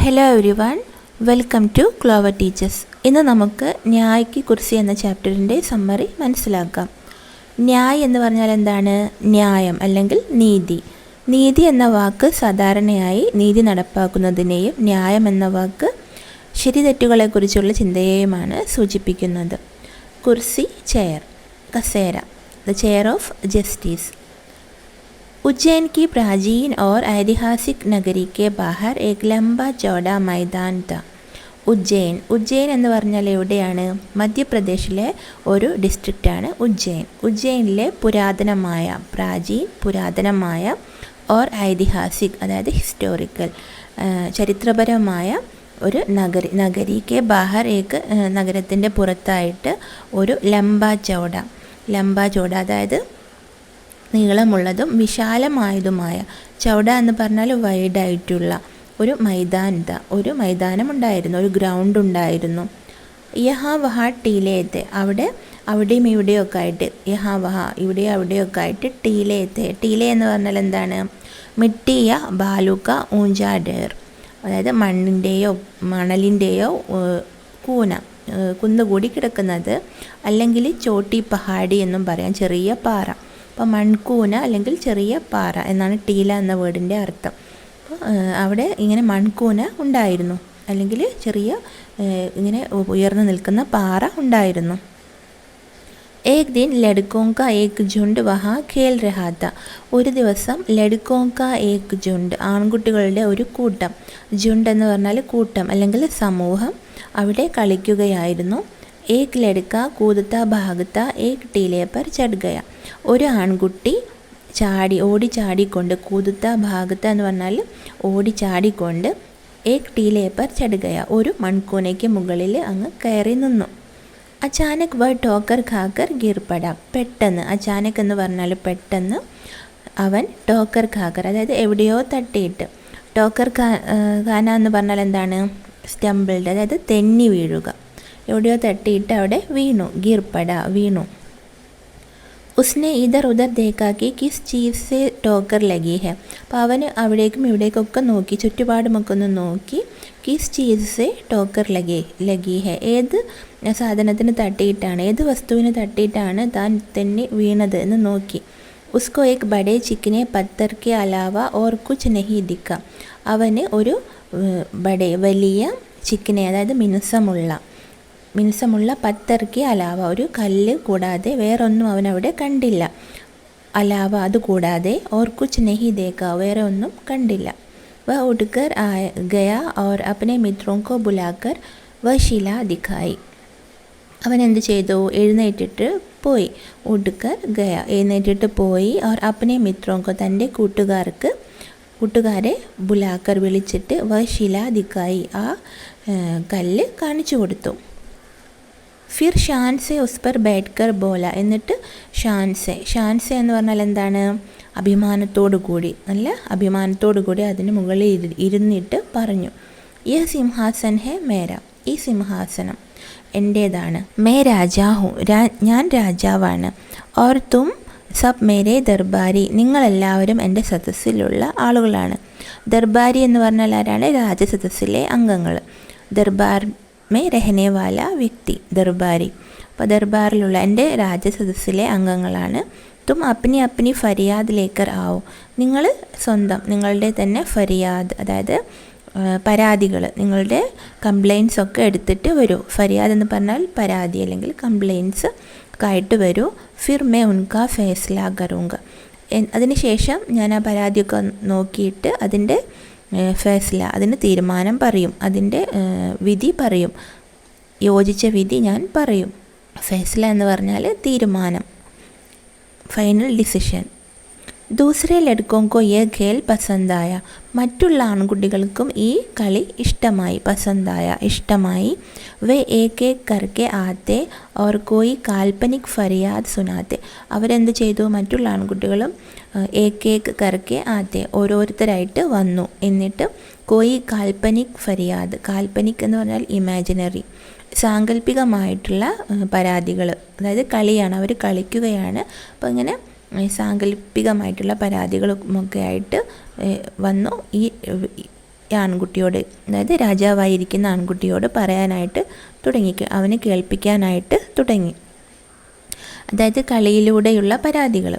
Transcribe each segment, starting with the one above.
Hello everyone, welcome to Clover Teachers. ഇന്ന് നമുക്ക് ന്യായ് കി കുർസി എന്ന ചാപ്റ്ററിൻ്റെ സമ്മറി മനസ്സിലാക്കാം. ന്യായ് എന്ന് പറഞ്ഞാൽ എന്താണ്? ന്യായം അല്ലെങ്കിൽ നീതി. നീതി എന്ന വാക്ക് സാധാരണയായി നീതി നടപ്പാക്കുന്നതിനെയും ന്യായം എന്ന വാക്ക് ശരിതെറ്റുകളെക്കുറിച്ചുള്ള ചിന്തയെയുമാണ് സൂചിപ്പിക്കുന്നത്. കുർസി, ചെയർ, കസേര, the chair of justice. Ujjain की प्राचीन और ऐतिहासिक नगरी के बाहर एक लंबा चौड़ा मैदान था. ഉജ്ജയിൻ എന്ന് പറഞ്ഞാൽ എവിടെയാണ്? മധ്യപ്രദേശിലെ ഒരു ഡിസ്ട്രിക്റ്റാണ് ഉജ്ജയിൻ. ഉജ്ജയിനിലെ പുരാതനമായ ഓർ ഐതിഹാസിക്, അതായത് ഹിസ്റ്റോറിക്കൽ, ചരിത്രപരമായ ഒരു നഗരി കെ ബാഹർ ഏക്ക്, നഗരത്തിൻ്റെ പുറത്തായിട്ട് ഒരു ലംബ ചൗട അതായത് നീളമുള്ളതും വിശാലമായതുമായ, ചൗട എന്ന് പറഞ്ഞാൽ വൈഡായിട്ടുള്ള ഒരു മൈതാനമുണ്ടായിരുന്നു, ഒരു ഗ്രൗണ്ട് ഉണ്ടായിരുന്നു. യഹാ വഹാ ടീലേത്തെ, അവിടെയും ഇവിടെയൊക്കെ ആയിട്ട്, യഹാ വഹാ ഇവിടെയും അവിടെയൊക്കെ ആയിട്ട് ടീലെ എന്ന് പറഞ്ഞാൽ എന്താണ്? മിട്ടിയ ബാലുക്ക ഊഞ്ചാ ഡേർ, അതായത് മണലിൻ്റെയോ കുന്നുകൂടി കിടക്കുന്നത്, അല്ലെങ്കിൽ ചോട്ടി പഹാടി എന്നും പറയാം, ചെറിയ പാറ. അപ്പോൾ മൺകൂന അല്ലെങ്കിൽ ചെറിയ പാറ എന്നാണ് ടീല എന്ന വേർഡിൻ്റെ അർത്ഥം. അപ്പോൾ അവിടെ ഇങ്ങനെ മൺകൂന ഉണ്ടായിരുന്നു, അല്ലെങ്കിൽ ചെറിയ ഇങ്ങനെ ഉയർന്നു നിൽക്കുന്ന പാറ ഉണ്ടായിരുന്നു. ഏക് ദിൻ ലഡ്കോങ്ക ഏക് ജുണ്ട് വഹാ ഖേൽ രഹാത്ത, ഒരു ദിവസം ലഡ്കോങ്ക ഏക് ജുണ്ട്, ആൺകുട്ടികളുടെ ഒരു കൂട്ടം, ജുണ്ട് എന്ന് പറഞ്ഞാൽ കൂട്ടം അല്ലെങ്കിൽ സമൂഹം, അവിടെ കളിക്കുകയായിരുന്നു. ഏക് ലഡ്ക കൂദത്ത ഭാഗത്ത ഏക് ടീലെ പർ ചढ़ गया, ഒരു ആൺകുട്ടി ഓടിച്ചാടിക്കൊണ്ട്, കൂദത്ത ഭാഗത്ത എന്ന് പറഞ്ഞാൽ ഓടിച്ചാടിക്കൊണ്ട്, ഏക് ടീലെ പർ ചढ़ गया, ഒരു മൺകൂനയ്ക്ക് മുകളിൽ അങ്ങ് കയറി നിന്നു. അച്ചാനക് വ ടോക്കർ ഖാക്കർ ഗിർപട, പെട്ടെന്ന്, അച്ചാനക് എന്ന് പറഞ്ഞാൽ പെട്ടെന്ന്, അവൻ ടോക്കർ ഖാക്കർ അതായത് എവിടെയോ തട്ടിയിട്ട്, ടോക്കർ ഖാന എന്ന് പറഞ്ഞാൽ എന്താണ്? സ്റ്റംബിൾഡ്, അതായത് തെന്നി വീഴുക, എവിടെയോ തട്ടിയിട്ട് അവിടെ വീണു, ഗിർപട വീണു. ഉസ്നെ ഇധർ ഉധർ ദേക്കാക്കി കിസ് ചീസ് സെ ടോക്കർ ലഗി ഹെ, അപ്പോൾ അവന് അവിടേക്കും ഇവിടേക്കൊക്കെ നോക്കി, ചുറ്റുപാടുമൊക്കെ ഒന്ന് നോക്കി, കിസ് ചീസ് സെ ടോക്കർ ലഗി ഹെ, ഏത് സാധനത്തിന് തട്ടിയിട്ടാണ്, ഏത് വസ്തുവിന് തട്ടിയിട്ടാണ് താൻ തന്നെ വീണത് എന്ന് നോക്കി. ഉസ്കോ ഏക് ബഡേ ചിക്കനെ പത്തർ കെ അലാവ ഓർ കുച്ച് നഹി ദിക്ക, അവന് ഒരു വലിയ ചിക്കനെ, അതായത് മിനുസമുള്ള പത്തർക്കി അലാവ, ഒരു കല്ല് കൂടാതെ വേറൊന്നും അവനവിടെ കണ്ടില്ല. അലാവ അതുകൂടാതെ, ഓർ കുച്ച് നെഹി ദേക്ക, വേറെ ഒന്നും കണ്ടില്ല. വ ഉഡ്കർ ഗയ ഓർ അപ്നെ മിത്രോं को बुलाकर വ ശില ദിഖായി, അവൻ എന്ത് ചെയ്തു? എഴുന്നേറ്റിട്ട് പോയി. ഉഡ്കർ ഗയ എഴുന്നേറ്റിട്ട് പോയി, ഓർ അപ്നെ മിത്രോं को തൻ്റെ കൂട്ടുകാരെ ബുലാക്കർ വിളിച്ചിട്ട്, വ ശില ദിഖായി ആ കല്ല് കാണിച്ചു കൊടുത്തു. ഫിർ ഷാൻസെ ഉസ് പർ ബൈഠ്കർ ബോല, എന്നിട്ട് ഷാൻസെ എന്ന് പറഞ്ഞാൽ എന്താണ്? അഭിമാനത്തോടു കൂടി അതിന് മുകളിൽ ഇരുന്നിട്ട് പറഞ്ഞു, യഹ് സിംഹാസൻ ഹെ മേര, ഈ സിംഹാസനം എൻ്റേതാണ്. മേ രാജാഹു, ഞാൻ രാജാവാണ്. ഓർ തും സബ് മേരെ ദർബാരി, നിങ്ങളെല്ലാവരും എൻ്റെ സദസ്സിലുള്ള ആളുകളാണ്. ദർബാരി എന്ന് പറഞ്ഞാൽ ആരാണ്? രാജസദസ്സിലെ അംഗങ്ങൾ. ദർബാർ മേ രഹനെ വാല വ്യക്തി, ദർബാരി. അപ്പോൾ ദർബാറിലുള്ള എൻ്റെ രാജസദസ്സിലെ അംഗങ്ങളാണ്. തും അപ്നി ഫരിയാദ് ലേക്കർ ആവോ, നിങ്ങൾ നിങ്ങളുടെ തന്നെ ഫരിയാദ്, അതായത് പരാതികൾ, നിങ്ങളുടെ കംപ്ലയിൻസ് ഒക്കെ എടുത്തിട്ട് വരൂ. ഫരിയാദ് എന്ന് പറഞ്ഞാൽ പരാതി അല്ലെങ്കിൽ കംപ്ലയിൻസ് ഒക്കെ ആയിട്ട് വരൂ. ഫിർ മേ ഉൻകാ ഫൈസ്ല കറൂങ്ക, അതിനുശേഷം ഞാൻ ആ പരാതിയൊക്കെ നോക്കിയിട്ട് അതിൻ്റെ ഫൈസ്ല, അതിന് തീരുമാനം പറയും, അതിൻ്റെ വിധി പറയും, യോജിച്ച വിധി ഞാൻ പറയും. ഫൈസ്ല എന്ന് പറഞ്ഞാൽ തീരുമാനം, ഫൈനൽ ഡിസിഷൻ. ദൂസരെ ലഡ്കോങ്കോ യേ ഖേൽ പസന്തായ, മറ്റുള്ള ആൺകുട്ടികൾക്കും ഈ കളി ഇഷ്ടമായി. വേ ഏക് കർക്കെ ആത്തെ ഓർ കോയി കാൽപ്പനിക് ഫരിയാദ് സുനാത്തെ, അവരെന്ത് ചെയ്തു? മറ്റുള്ള ആൺകുട്ടികളും ഏക് കർക്കെ ആത്തെ, ഓരോരുത്തരായിട്ട് വന്നു. എന്നിട്ട് കോയി കാൽപ്പനിക് ഫരിയാദ്, കാൽപ്പനിക് എന്ന് പറഞ്ഞാൽ ഇമാജിനറി, സാങ്കല്പികമായിട്ടുള്ള പരാതികൾ, അതായത് കളിയാണ്, അവർ കളിക്കുകയാണ്. അപ്പോൾ ഇങ്ങനെ സാങ്കല്പികമായിട്ടുള്ള പരാതികളുമൊക്കെ ആയിട്ട് വന്നു. ഈ ഈ ആൺകുട്ടിയോട്, അതായത് രാജാവായിരിക്കുന്ന ആൺകുട്ടിയോട് പറയാനായിട്ട് തുടങ്ങി, അവന് കേൾപ്പിക്കാനായിട്ട് തുടങ്ങി. അതായത് കളിയിലൂടെയുള്ള പരാതികൾ.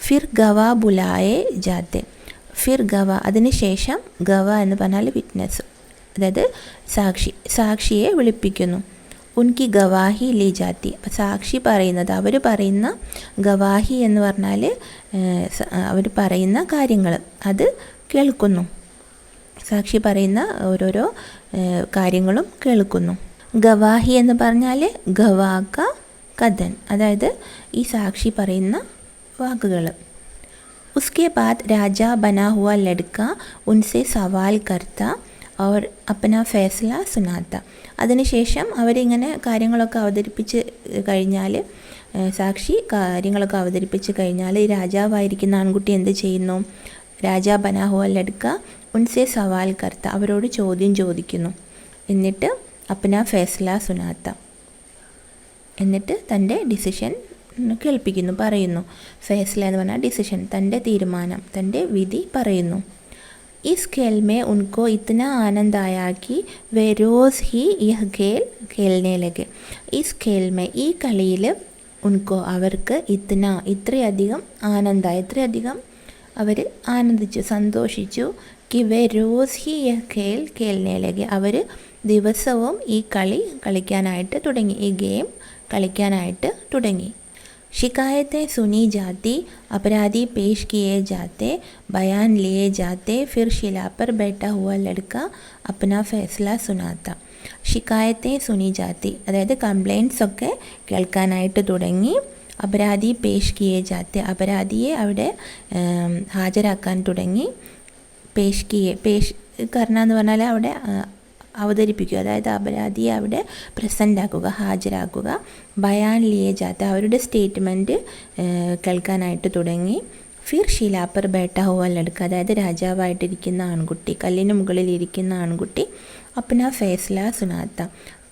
ഫിർ ഗവാ ബുലായെ ജാത്തെ. ഫിർ ഗവ, അതിനുശേഷം ഗവ എന്ന് പറഞ്ഞാൽ വിറ്റ്നസ്, അതായത് സാക്ഷിയെ വിളിപ്പിക്കുന്നു. ഉൻകി ഗവാഹി ലി ജാത്തി. അപ്പം സാക്ഷി പറയുന്നത്, അവർ പറയുന്ന ഗവാഹി എന്ന് പറഞ്ഞാൽ അവർ പറയുന്ന കാര്യങ്ങൾ അത് കേൾക്കുന്നു. സാക്ഷി പറയുന്ന ഓരോരോ കാര്യങ്ങളും കേൾക്കുന്നു. ഗവാഹി എന്ന് പറഞ്ഞാൽ ഗവാക കഥൻ, അതായത് ഈ സാക്ഷി പറയുന്ന വാക്കുകൾ. ഉസ്കെ ബാദ് രാജാ ബനാ ഹുവ ലഡ്ക ഉൻസെ സവാൽ കർത്ത और अपना ഫൈസല സുനാത്ത. അതിനുശേഷം അവരിങ്ങനെ കാര്യങ്ങളൊക്കെ അവതരിപ്പിച്ച് കഴിഞ്ഞാൽ, സാക്ഷി കാര്യങ്ങളൊക്കെ അവതരിപ്പിച്ച് കഴിഞ്ഞാൽ ഈ രാജാവായിരിക്കുന്ന ആൺകുട്ടി എന്ത് ചെയ്യുന്നു? രാജാ ബനാ ഹുവ ലഡ്ക ഉൻസെ സവാൽ കർത്ത, അവരോട് ചോദ്യം ചോദിക്കുന്നു. എന്നിട്ട് അപ്ന ഫൈസല സുനാത്ത, എന്നിട്ട് തൻ്റെ ഡിസിഷൻ കേൾപ്പിക്കുന്നു, പറയുന്നു. ഫൈസല എന്ന് പറഞ്ഞാൽ ഡിസിഷൻ, തൻ്റെ തീരുമാനം, തൻ്റെ വിധി പറയുന്നു. इस खेल में उनको इतना आनंद आया कि वे रोज़ ही यह खेल खेलने लगे. इस खेल में ഈ കളിയിൽ ഉൻകോ അവർക്ക് ഇത്രയധികം ആനന്ദമായി, ഇത്രയധികം അവർ ആനന്ദിച്ചു, സന്തോഷിച്ചു. कि वे रोज़ ही यह खेल खेलने लगे. അവർ ദിവസവും ഈ കളി കളിക്കാനായിട്ട് തുടങ്ങി, ഈ ഗെയിം കളിക്കാനായിട്ട് തുടങ്ങി. शिकायतें सुनी जाती, अपराधी पेश किए जाते, बयान लिए जाते, फिर शिला पर बैठा हुआ लड़का अपना फैसला सुनाता. ഷിക്കായത്തെ സുനി ജാത്തി, അതായത് കംപ്ലയിൻറ്റ്സ് ഒക്കെ കേൾക്കാനായിട്ട് തുടങ്ങി. അപരാധി പേഷ് കിയെ ജാത്തെ, അപരാധിയെ അവിടെ ഹാജരാക്കാൻ തുടങ്ങി. പേഷ് കർണ എന്ന് പറഞ്ഞാൽ അവിടെ അവതരിപ്പിക്കുക, അതായത് അപരാധിയെ അവിടെ പ്രസൻ്റ് ആക്കുക, ഹാജരാക്കുക. ബയാൻ ലിയെ ജാത്ത, അവരുടെ സ്റ്റേറ്റ്മെൻറ്റ് കേൾക്കാനായിട്ട് തുടങ്ങി. ഫിർ ഷിലാപ്പർ ബേട്ട ഹുവ ലഡ്ക, അതായത് രാജാവായിട്ടിരിക്കുന്ന ആൺകുട്ടി, കല്ലിന് മുകളിലിരിക്കുന്ന ആൺകുട്ടി അപ്ന ഫൈസല സുനാത്ത,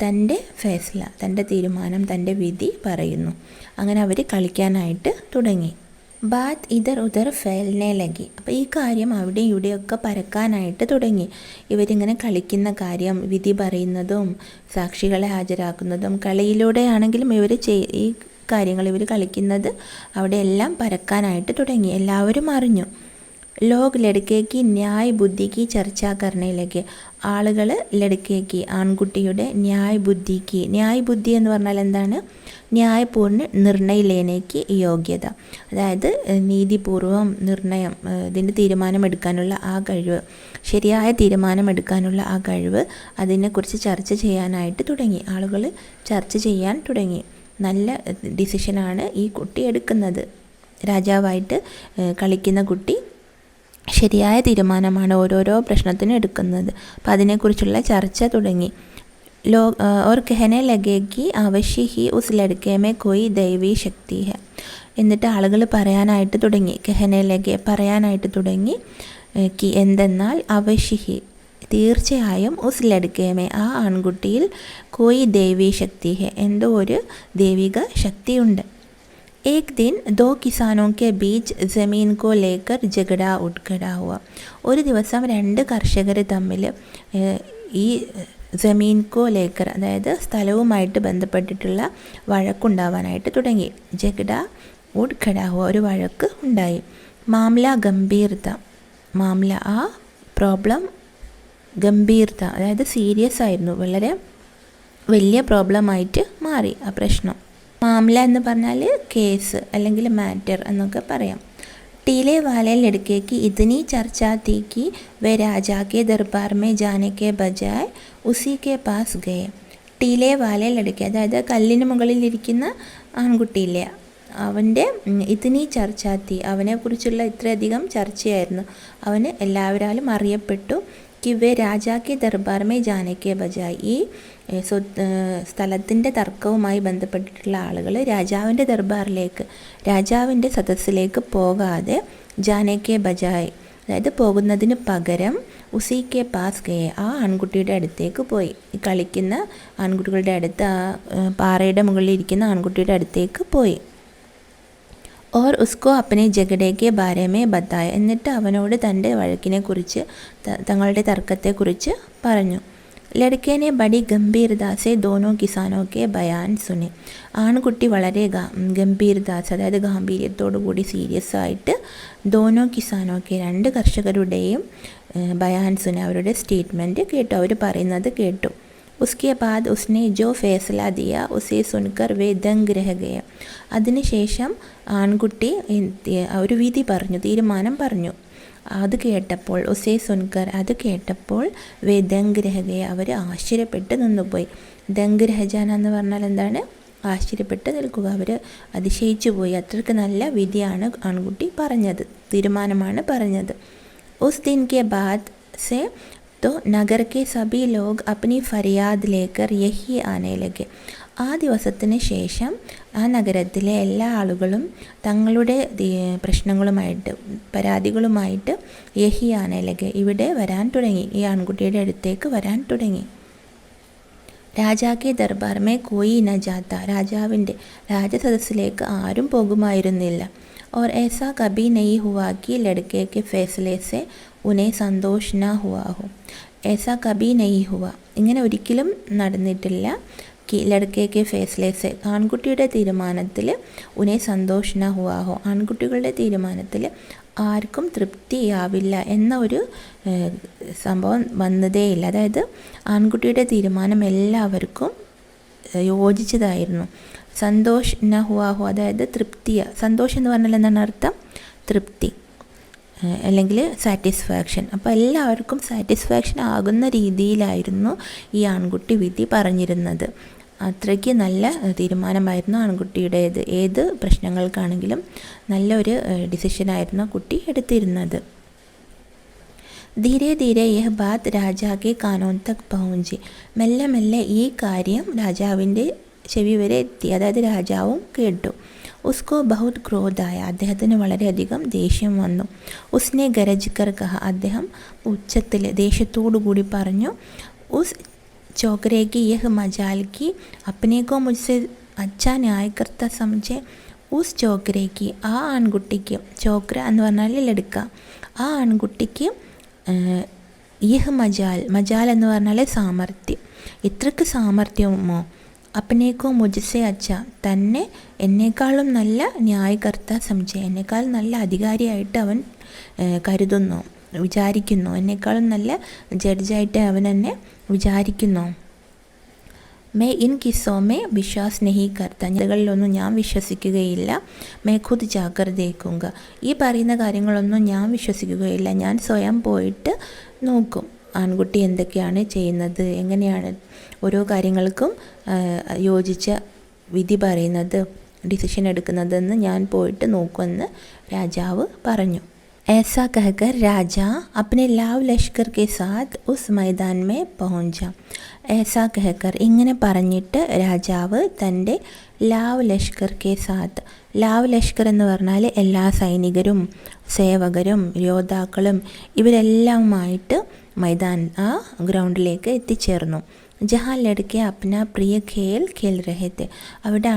തൻ്റെ ഫൈസല, തൻ്റെ തീരുമാനം, തൻ്റെ വിധി പറയുന്നു. അങ്ങനെ അവർ കളിക്കാനായിട്ട് തുടങ്ങി. ബാത്ത് ഇതർ ഉദർ ഫെൽനെ ലഗി. അപ്പോൾ ഈ കാര്യം അവിടെ ഇവിടെയൊക്കെ പരക്കാനായിട്ട് തുടങ്ങി. ഇവരിങ്ങനെ കളിക്കുന്ന കാര്യം, വിധി പറയുന്നതും സാക്ഷികളെ ഹാജരാക്കുന്നതും കളിയിലൂടെയാണെങ്കിലും ഈ കാര്യങ്ങൾ ഇവർ കളിക്കുന്നത് അവിടെ എല്ലാം പരക്കാനായിട്ട് തുടങ്ങി. എല്ലാവരും അറിഞ്ഞു. ലോക് ലഡ്കേക്ക് ന്യായ് ബുദ്ധിക്ക് ചർച്ച കർണയിലേക്ക്, ആളുകൾ ലഡ്കേക്ക് ആൺകുട്ടിയുടെ ന്യായ് ബുദ്ധി എന്ന് പറഞ്ഞാൽ എന്താണ്? ന്യായപൂർണ്ണ നിർണയ ലേനയ്ക്ക് യോഗ്യത, അതായത് നീതിപൂർവം നിർണയം, ഇതിൻ്റെ തീരുമാനമെടുക്കാനുള്ള ആ കഴിവ്, ശരിയായ തീരുമാനമെടുക്കാനുള്ള ആ കഴിവ്, അതിനെക്കുറിച്ച് ചർച്ച ചെയ്യാനായിട്ട് തുടങ്ങി. ആളുകൾ ചർച്ച ചെയ്യാൻ തുടങ്ങി. നല്ല ഡിസിഷനാണ് ഈ കുട്ടി എടുക്കുന്നത്. രാജാവായിട്ട് കളിക്കുന്ന കുട്ടി ശരിയായ തീരുമാനമാണ് ഓരോരോ പ്രശ്നത്തിനും എടുക്കുന്നത്. അപ്പോൾ അതിനെക്കുറിച്ചുള്ള ചർച്ച തുടങ്ങി. और कहने लगे कि अवश्य ही उस लड़के में कोई दैवी शक्ति है. എന്നിട്ട് ആളുകൾ പറയാനായിട്ട് തുടങ്ങി. കഹനയിലേക്ക് പറയാനായിട്ട് തുടങ്ങി. കി എന്തെന്നാൽ അവശ്യ, തീർച്ചയായും ഉസ് ലഡ്കേമേ, ആ ആൺകുട്ടിയിൽ കോയി ദേവി ശക്തി ഹെ, എന്തോ ഒരു ദൈവിക ശക്തിയുണ്ട്. एक दिन दो किसानों के बीच ज़मीन को लेकर झगड़ा उठ खड़ा हुआ. ഒരു ദിവസം രണ്ട് കർഷകർ തമ്മിൽ ഈ ജമീൻ കോ ലേക്കർ, അതായത് സ്ഥലവുമായിട്ട് ബന്ധപ്പെട്ടിട്ടുള്ള വഴക്കുണ്ടാവാനായിട്ട് തുടങ്ങി. ജഗഡ ഉഡ് ഖടാ ഹുവ, ഒരു വഴക്ക് ഉണ്ടായി. മാംല ഗംഭീർത, മാംല ആ പ്രോബ്ലം, ഗംഭീർത അതായത് സീരിയസ് ആയിരുന്നു, വളരെ വലിയ പ്രോബ്ലമായിട്ട് മാറി ആ പ്രശ്നം. മാംല എന്ന് പറഞ്ഞാൽ കേസ് അല്ലെങ്കിൽ മാറ്റർ എന്നൊക്കെ പറയാം. टीले वाले लड़के की इतनी चर्चा थी कि वे राजा के दरबार में जाने के बजाय उसी के पास गए. ടീലെ വാലെ ലടുക്കെ, അതായത് കല്ലിന് മുകളിലിരിക്കുന്ന ആൺകുട്ടിയില്ലേ, അവൻ്റെ ഇതിനീ ചർച്ചാത്തി, അവനെക്കുറിച്ചുള്ള ഇത്രയധികം ചർച്ചയായിരുന്നു, അവന് എല്ലാവരാലും അറിയപ്പെട്ടു. കിവെ രാജാക്ക് ദർബാർമേ ജാനയ്ക്ക് ബജായ്, ഈ സ്ഥലത്തിൻ്റെ തർക്കവുമായി ബന്ധപ്പെട്ടിട്ടുള്ള ആളുകൾ രാജാവിൻ്റെ ദർബാറിലേക്ക്, രാജാവിൻ്റെ സദസ്സിലേക്ക് പോകാതെ ജാനയ്ക്ക് ബജായ്, അതായത് പോകുന്നതിന് പകരം ഉസിക്കെ പാസ് ഗയെ, ആ ആൺകുട്ടിയുടെ അടുത്തേക്ക് പോയി. ഈ കളിക്കുന്ന ആൺകുട്ടികളുടെ അടുത്ത്, ആ പാറയുടെ മുകളിൽ ഇരിക്കുന്ന ആൺകുട്ടിയുടെ അടുത്തേക്ക് പോയി. और उसको अपने झगड़े के बारे में बताയ. എന്നിട്ട് അവനോട് തൻ്റെ വഴക്കിനെക്കുറിച്ച് തങ്ങളുടെ തർക്കത്തെക്കുറിച്ച് പറഞ്ഞു. ലड़के ने बड़ी गंभीरता से दोनों किसानों के बयान सुने. ആൺകുട്ടി വളരെ ഗംഭീരദാസ് അതായത് ഗാംഭീര്യത്തോടു കൂടി സീരിയസ് ആയിട്ട് ദോനോ കിസാനോക്കെ രണ്ട് കർഷകരുടെയും ബയാൻ സുന അവരുടെ സ്റ്റേറ്റ്മെൻറ്റ് കേട്ടു, അവർ പറയുന്നത് കേട്ടു. उसके बाद उसने जो फैसला दिया उसे सुनकर वे दंग रह गए. അതിനുശേഷം ആൺകുട്ടി ഒരു വിധി പറഞ്ഞു, തീരുമാനം പറഞ്ഞു. അത് കേട്ടപ്പോൾ ഉസേ സുൻകർ അത് കേട്ടപ്പോൾ വേ ദംഗ് രഹ ഗയ അവർ ആശ്ചര്യപ്പെട്ട് നിന്നുപോയി. ദംഗ് രഹജാന എന്ന് പറഞ്ഞാൽ എന്താണ്? ആശ്ചര്യപ്പെട്ട് നിൽക്കുക. അവർ അതിശയിച്ചു പോയി. അത്രയ്ക്ക് നല്ല വിധിയാണ് ആൺകുട്ടി പറഞ്ഞത്, തീരുമാനമാണ് പറഞ്ഞത്. ഉസ് ദിൻ കെ ബാദ് സെ तो नगर के सभी लोग अपनी फरियाद लेकर यही आने लगे. ആ ദിവസത്തിന് ശേഷം ആ നഗരത്തിലെ എല്ലാ ആളുകളും തങ്ങളുടെ പ്രശ്നങ്ങളുമായിട്ട് പരാതികളുമായിട്ട് യഹി ആനയിലേക്ക് ഇവിടെ വരാൻ തുടങ്ങി, ഈ ആൺകുട്ടിയുടെ അടുത്തേക്ക് വരാൻ തുടങ്ങി. രാജാക്കെ ദർബാർമേ കോയി ന ജാത്ത രാജാവിൻ്റെ രാജസദസ്സിലേക്ക് ആരും പോകുമായിരുന്നില്ല. और ऐसा कभी नहीं हुआ कि लड़के के फैसले से उन्हें संतोष न हुआ हो. ऐसा कभी नहीं हुआ ഇങ്ങനെ ഒരിക്കലും നടന്നിട്ടില്ല. कि लड़के के फैसले से ആൺകുട്ടിയുടെ തീരുമാനത്തിൽ ഉനെ സന്തോഷ് ന ഹുവാ ഹോ ആൺകുട്ടികളുടെ തീരുമാനത്തിൽ ആർക്കും തൃപ്തിയാവില്ല എന്ന ഒരു സംഭവം വന്നതേയില്ല. അതായത് ആൺകുട്ടിയുടെ തീരുമാനം എല്ലാവർക്കും യോജിച്ചതായിരുന്നു. സന്തോഷ് ന ഹുവാഹോ അതായത് തൃപ്തിയ. സന്തോഷം എന്ന് പറഞ്ഞാൽ എന്താണ് അർത്ഥം? തൃപ്തി അല്ലെങ്കിൽ സാറ്റിസ്ഫാക്ഷൻ. അപ്പോൾ എല്ലാവർക്കും സാറ്റിസ്ഫാക്ഷൻ ആകുന്ന രീതിയിലായിരുന്നു ഈ ആൺകുട്ടി വിധി പറഞ്ഞിരുന്നത്. അത്രയ്ക്ക് നല്ല തീരുമാനമായിരുന്നു ആൺകുട്ടിയുടേത്. ഏത് പ്രശ്നങ്ങൾക്കാണെങ്കിലും നല്ലൊരു ഡിസിഷനായിരുന്നു കുട്ടി എടുത്തിരുന്നത്. ധീരെ ധീരെ യഹ് ബാത് രാജാക്കെ കാനോൻ തക് പഹുഞ്ചി. മെല്ലെ മെല്ലെ ഈ കാര്യം രാജാവിൻ്റെ ചെവി വരെ എത്തി, അതായത് രാജാവും കേട്ടു. ഉസ്കോ ബഹുത് ക്രോധായ അദ്ദേഹത്തിന് വളരെയധികം ദേഷ്യം വന്നു. ഉസ്നെ ഗരജ് കർ കഹ അദ്ദേഹം ഉച്ചത്തിൽ ദേഷ്യത്തോടു കൂടി പറഞ്ഞു. ഉസ് ചോക്കരേക്ക് യഹ് മജാൽ കി അപ്നേക്കോ മുझसे അച്ഛാ ന്യായകർത്ത സമझे. ഉസ് ചോക്കരേക്ക് ആ ആൺകുട്ടിക്ക്, ചോക്ര എന്ന് പറഞ്ഞാൽ ലടുക്ക, ആ ആൺകുട്ടിക്ക് യഹ് മജാൽ, മജാൽ എന്ന് പറഞ്ഞാൽ സാമർഥ്യം, ഇത്രയ്ക്ക് സാമർഥ്യമോ. അപ്പനേക്കോ മുझसे അച്ഛ തന്നെ എന്നേക്കാളും നല്ല ന്യായകർത്ത സംജയ എന്നേക്കാൾ നല്ല അധികാരിയായിട്ട് അവൻ കരുതുന്നു, വിചാരിക്കുന്നു. എന്നേക്കാളും നല്ല ജഡ്ജായിട്ട് അവൻ എന്നെ വിചാരിക്കുന്നു. മേ ഇൻ കിസ്സോമേ വിശ്വാസ് നെഹി കർത്ത ഞങ്ങളിലൊന്നും ഞാൻ വിശ്വസിക്കുകയില്ല. മേ ഖുദ് ജാക്കർ ദേഖുങ്ക ഈ പറയുന്ന കാര്യങ്ങളൊന്നും ഞാൻ വിശ്വസിക്കുകയില്ല, ഞാൻ സ്വയം പോയിട്ട് നോക്കും ആൺകുട്ടി എന്തൊക്കെയാണ് ചെയ്യുന്നത്, എങ്ങനെയാണ് ഓരോ കാര്യങ്ങൾക്കും യോജിച്ച വിധി പറയുന്നത്, ഡിസിഷൻ എടുക്കുന്നതെന്ന് ഞാൻ പോയിട്ട് നോക്കുമെന്ന് രാജാവ് പറഞ്ഞു. ऐसा कहकर राजा अपने लाव लश्कर के साथ उस मैदान में पहुंचा. ऐसा कहकर ഇങ്ങനെ പറഞ്ഞിട്ട് രാജാവ് തൻ്റെ ലാവ് ലഷ്കർ കെ സാത്ത്, ലാവ് ലഷ്കർ എന്ന് പറഞ്ഞാൽ എല്ലാ സൈനികരും സേവകരും യോദ്ധാക്കളും ഇവരെല്ലാമായിട്ട് മൈതാൻ ആ ഗ്രൗണ്ടിലേക്ക് എത്തിച്ചേർന്നു. ജഹാൻ ലടുക്കെ അപ്ന പ്രിയ ഖേൽ ഖേൽ രഹത്തെ അവിടെ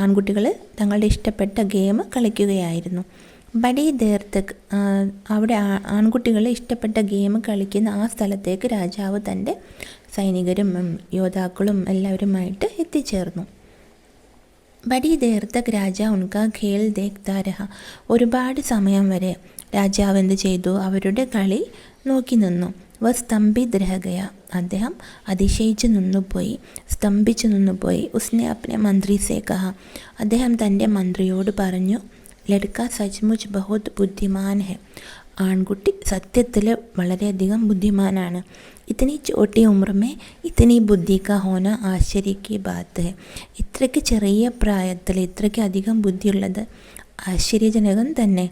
ആൺകുട്ടികൾ തങ്ങളുടെ ഇഷ്ടപ്പെട്ട ഗെയിം കളിക്കുകയായിരുന്നു. ബഡി ദേർ തക് അവിടെ ആൺകുട്ടികൾ ഇഷ്ടപ്പെട്ട ഗെയിം കളിക്കുന്ന ആ സ്ഥലത്തേക്ക് രാജാവ് തൻ്റെ സൈനികരും യോദ്ധാക്കളും എല്ലാവരുമായിട്ട് എത്തിച്ചേർന്നു. ബഡി ദേർ തക് രാജ ഉൻകാ ഖേൽ ദേഖ്താ രഹ ഒരുപാട് സമയം വരെ രാജാവ് എന്ത് ചെയ്തു? അവരുടെ കളി നോക്കി നിന്നു. വ സ്തംഭിത് രഹ ഗയ അദ്ദേഹം അതിശയിച്ച് നിന്നുപോയി. ഉസ്നെ അപ്നെ മന്ത്രി സേ കഹ അദ്ദേഹം തൻ്റെ മന്ത്രിയോട് പറഞ്ഞു. ലഡ്ക സച്മുച്ച് ബഹുത് ബുദ്ധിമാൻ ഹെ ആൺകുട്ടി സത്യത്തിൽ വളരെയധികം ബുദ്ധിമാനാണ്. ഇത്തനി ചോട്ടി ഉമ്രമേ ഇത്തനി ബുദ്ധി കാ ഹോന ആശ്ചര്യ കി ബാത്ത് ഹെ ഇത്രയ്ക്ക് ചെറിയ പ്രായത്തിൽ ഇത്രയ്ക്ക് അധികം ബുദ്ധിയുള്ളത് ആശ്ചര്യജനകം തന്നെ.